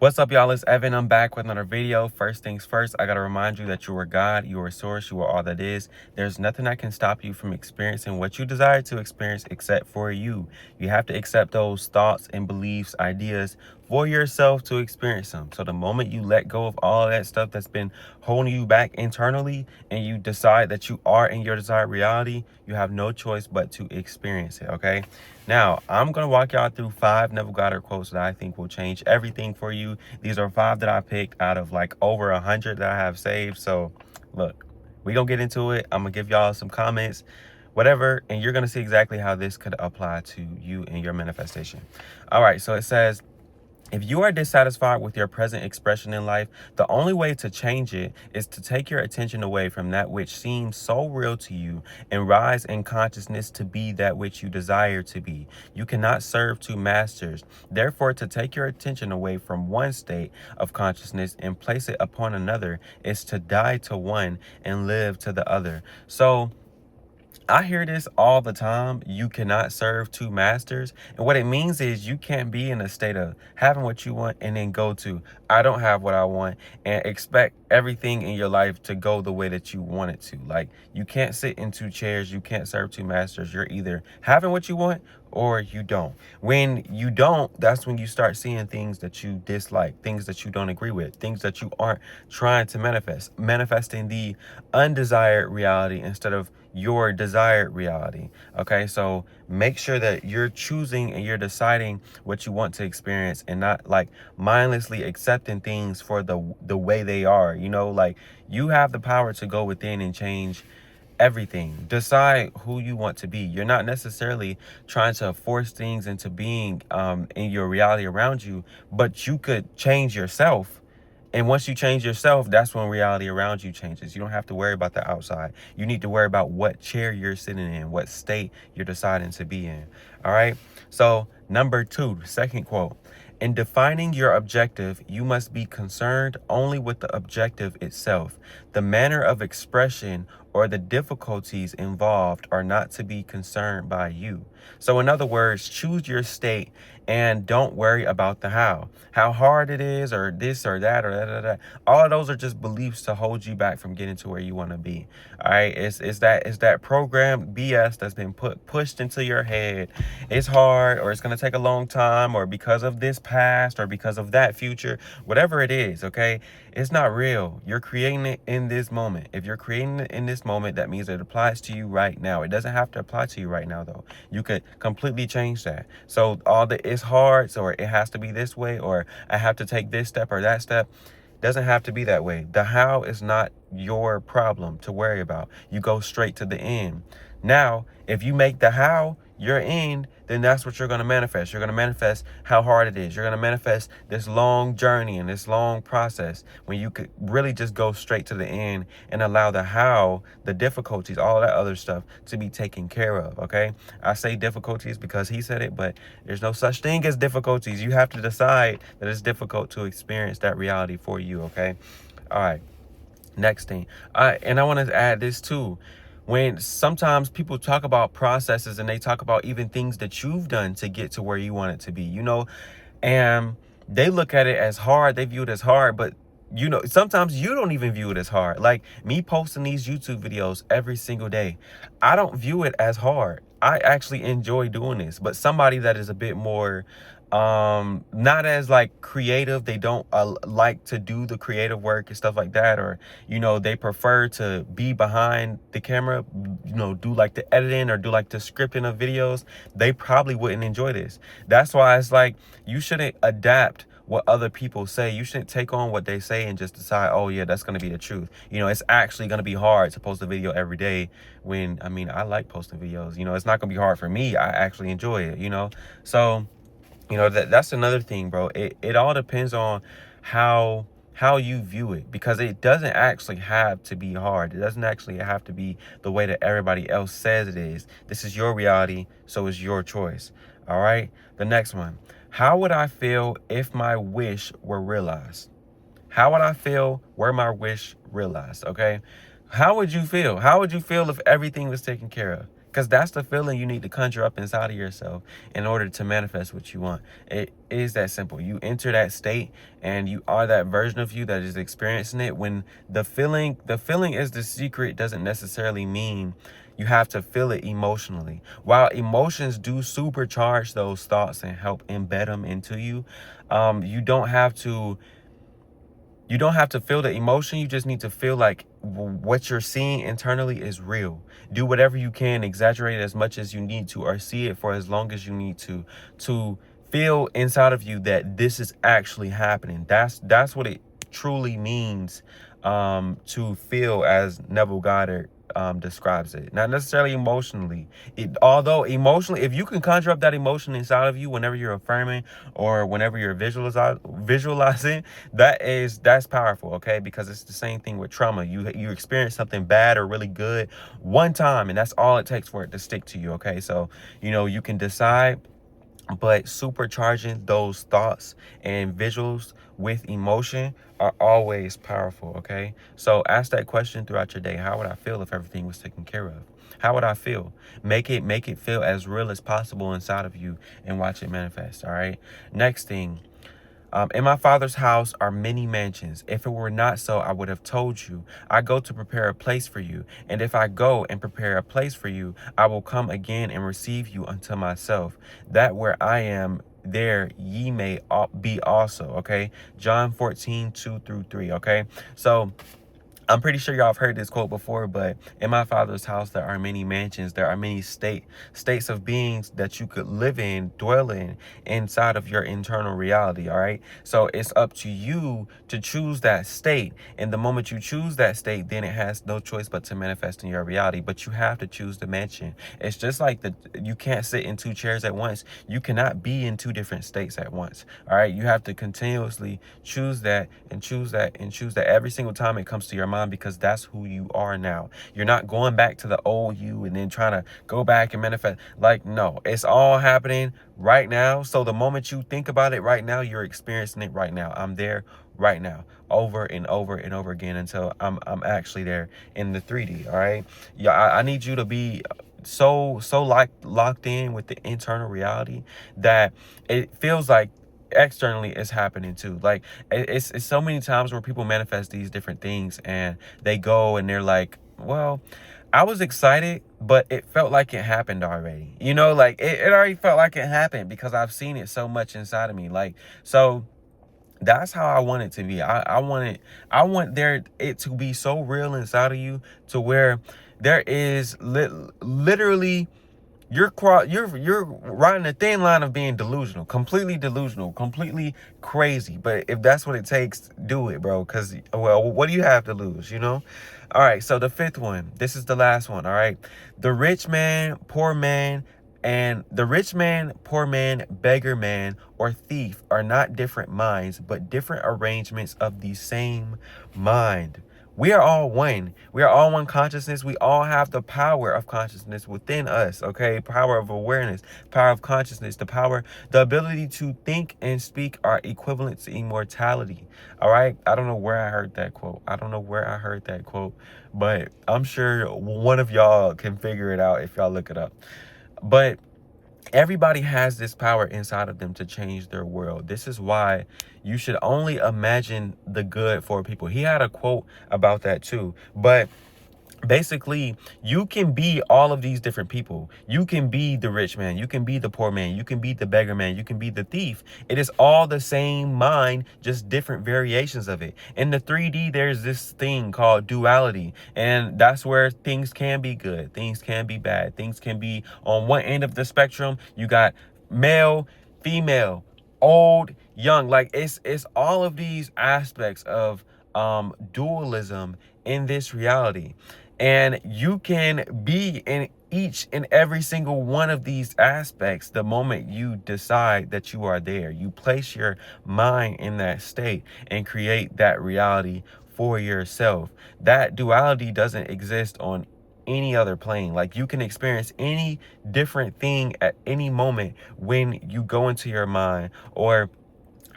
What's up, y'all? It's Evan. I'm back with another video. First things first, I gotta remind you that you are God, you are source, you are all that is. There's nothing that can stop you from experiencing what you desire to experience except for you. You have to accept those thoughts and beliefs, ideas for yourself to experience them. So the moment you let go of all that stuff that's been holding you back internally and you decide that you are in your desired reality, you have no choice but to experience it, okay? Now, I'm going to walk y'all through 5 Neville Goddard quotes that I think will change everything for you. These are 5 that I picked out of like over 100 that I have saved. So, look, we're going to get into it. I'm going to give y'all some comments, whatever, and you're going to see exactly how this could apply to you and your manifestation. All right, so it says, if you are dissatisfied with your present expression in life, the only way to change it is to take your attention away from that which seems so real to you and rise in consciousness to be that which you desire to be. You cannot serve two masters. Therefore, to take your attention away from one state of consciousness and place it upon another is to die to one and live to the other. So, I hear this all the time. You cannot serve two masters. And what it means is you can't be in a state of having what you want and then go to, I don't have what I want, and expect everything in your life to go the way that you want it to. Like, you can't sit in two chairs. You can't serve two masters. You're either having what you want or you don't. When you don't, that's when you start seeing things that you dislike, things that you don't agree with, things that you aren't trying to manifesting the undesired reality instead of your desired reality. Okay, so make sure that you're choosing and you're deciding what you want to experience and not like mindlessly accepting things for the way they are. You know, like, you have the power to go within and change everything. Decide who you want to be. You're not necessarily trying to force things into being in your reality around you, but you could change yourself. And once you change yourself, that's when reality around you changes. You don't have to worry about the outside. You need to worry about what chair you're sitting in, what state you're deciding to be in. All right. So number 2, second quote. In defining your objective, you must be concerned only with the objective itself. The manner of expression or the difficulties involved are not to be concerned by you. So in other words, choose your state and don't worry about the how hard it is, or this or that or that. All of those are just beliefs to hold you back from getting to where you want to be. All right, it's that programmed BS that's been pushed into your head. It's hard, or it's going to take a long time, or because of this past, or because of that future, whatever it is. Okay, it's not real. You're creating it in this moment. If you're creating it in this moment, that means it applies to you right now. It doesn't have to apply to you right now, though. You could completely change that. So all the it's hard, or it has to be this way, or I have to take this step or that step, doesn't have to be that way. The how is not your problem to worry about. You go straight to the end. Now, if you make the how your end, then that's what you're going to manifest. You're going to manifest how hard it is. You're going to manifest this long journey and this long process when you could really just go straight to the end and allow the how, the difficulties, all that other stuff to be taken care of, okay? I say difficulties because he said it, but there's no such thing as difficulties. You have to decide that it's difficult to experience that reality for you, okay? All right, next thing. And I want to add this too. When sometimes people talk about processes and they talk about even things that you've done to get to where you want it to be, you know, and they look at it as hard, they view it as hard, but you know, sometimes you don't even view it as hard. Like me posting these YouTube videos every single day, I don't view it as hard. I actually enjoy doing this, but somebody that is a bit more not as like creative, they don't like to do the creative work and stuff like that, or you know, they prefer to be behind the camera, you know, do like the editing or do like the scripting of videos, they probably wouldn't enjoy this. That's why it's like, you shouldn't adapt what other people say. You shouldn't take on what they say and just decide, oh yeah, that's going to be the truth. You know, it's actually going to be hard to post a video every day, when I mean, I like posting videos. You know, it's not going to be hard for me. I actually enjoy it, you know. So you know, that's another thing, bro. It all depends on how you view it, because it doesn't actually have to be hard. It doesn't actually have to be the way that everybody else says it is. This is your reality, so it's your choice. All right, the next one. How would I feel if my wish were realized? How would I feel were my wish realized? Okay, how would you feel? How would you feel if everything was taken care of? because that's the feeling you need to conjure up inside of yourself in order to manifest what you want. It is that simple. You enter that state and you are that version of you that is experiencing it. When the feeling is the secret, doesn't necessarily mean you have to feel it emotionally. While emotions do supercharge those thoughts and help embed them into you, you don't have to feel the emotion. You just need to feel like what you're seeing internally is real. Do whatever you can, exaggerate as much as you need to, or see it for as long as you need to feel inside of you that this is actually happening. That's what it truly means, to feel, as Neville Goddard describes it. Not necessarily emotionally. Although emotionally, if you can conjure up that emotion inside of you whenever you're affirming or whenever you're visualizing, that's powerful, okay? Because it's the same thing with trauma. You experience something bad or really good one time, and that's all it takes for it to stick to you, okay? So, you can decide, but supercharging those thoughts and visuals with emotion are always powerful, okay? So ask that question throughout your day. How would I feel if everything was taken care of? How would I feel? Make it feel as real as possible inside of you and watch it manifest, all right? Next thing, in my Father's house are many mansions. If it were not so, I would have told you. I go to prepare a place for you. And if I go and prepare a place for you, I will come again and receive you unto myself, that where I am, there ye may be also. Okay. John 14:2-3. Okay. So I'm pretty sure y'all have heard this quote before, but in my Father's house, there are many mansions. There are many states of beings that you could live in, dwell in, inside of your internal reality, all right? So it's up to you to choose that state. And the moment you choose that state, then it has no choice but to manifest in your reality. But you have to choose the mansion. It's just like you can't sit in two chairs at once. You cannot be in two different states at once, all right? You have to continuously choose that and choose that and choose that every single time it comes to your mind, because that's who you are now. You're not going back to the old you and then trying to go back and manifest. Like, no, it's all happening right now. So the moment you think about it right now, you're experiencing it right now. I'm there right now, over and over and over again, until I'm actually there in the 3D. All right. Yeah, I need you to be so locked in with the internal reality that it feels like externally it's happening too. Like, it's so many times where people manifest these different things and they go and they're like, well, I was excited, but it felt like it happened already. Like it already felt like it happened because I've seen it so much inside of me. Like, so that's how I want it to be. I want it to be so real inside of you, to where there is literally, you're riding a thin line of being delusional, completely crazy. But if that's what it takes, do it, bro. Because, well, what do you have to lose, All right, so the fifth one, this is the last one, all right? The rich man, poor man, beggar man, or thief are not different minds, but different arrangements of the same mind. We are all one. We are all one consciousness. We all have the power of consciousness within us, okay? Power of awareness, power of consciousness, the ability to think and speak are equivalent to immortality, all right? I don't know where I heard that quote. But I'm sure one of y'all can figure it out if y'all look it up. But everybody has this power inside of them to change their world. This is why you should only imagine the good for people. He had a quote about that too. But basically, you can be all of these different people. You can be the rich man. You can be the poor man. You can be the beggar man. You can be the thief. It is all the same mind, just different variations of it. In the 3D, there's this thing called duality. And that's where things can be good. Things can be bad. Things can be on one end of the spectrum. You got male, female, old, young. Like, it's all of these aspects of dualism in this reality. And you can be in each and every single one of these aspects the moment you decide that you are there. You place your mind in that state and create that reality for yourself. That duality doesn't exist on any other plane. Like, you can experience any different thing at any moment when you go into your mind, or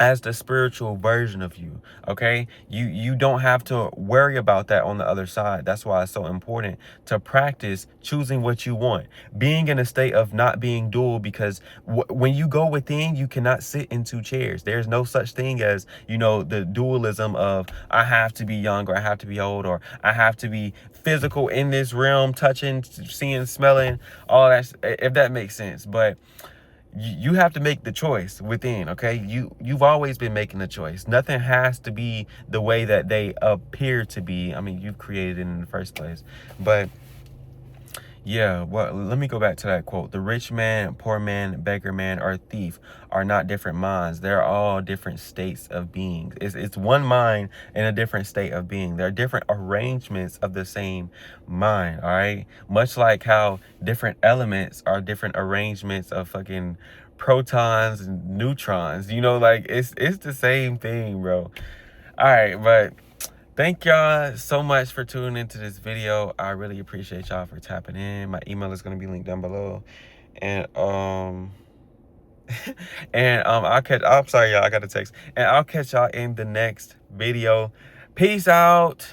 as the spiritual version of you. Okay, you don't have to worry about that on the other side. That's why it's so important to practice choosing what you want, being in a state of not being dual, because when you go within, you cannot sit in two chairs. There's no such thing as, you know, the dualism of I have to be young, or I have to be old, or I have to be physical in this realm, touching, seeing, smelling, all that, if that makes sense. But you have to make the choice within. Okay, you've always been making the choice. Nothing has to be the way that they appear to be. I mean, you've created it in the first place. But yeah, well, let me go back to that quote. The rich man, poor man, beggar man, or thief are not different minds. They're all different states of being. It's one mind in a different state of being. They're different arrangements of the same mind, all right? Much like how different elements are different arrangements of fucking protons and neutrons. You know, like it's the same thing, bro. All right, but thank y'all so much for tuning into this video. I really appreciate y'all for tapping in. My email is gonna be linked down below. And I'm sorry y'all, I got a text. And I'll catch y'all in the next video. Peace out.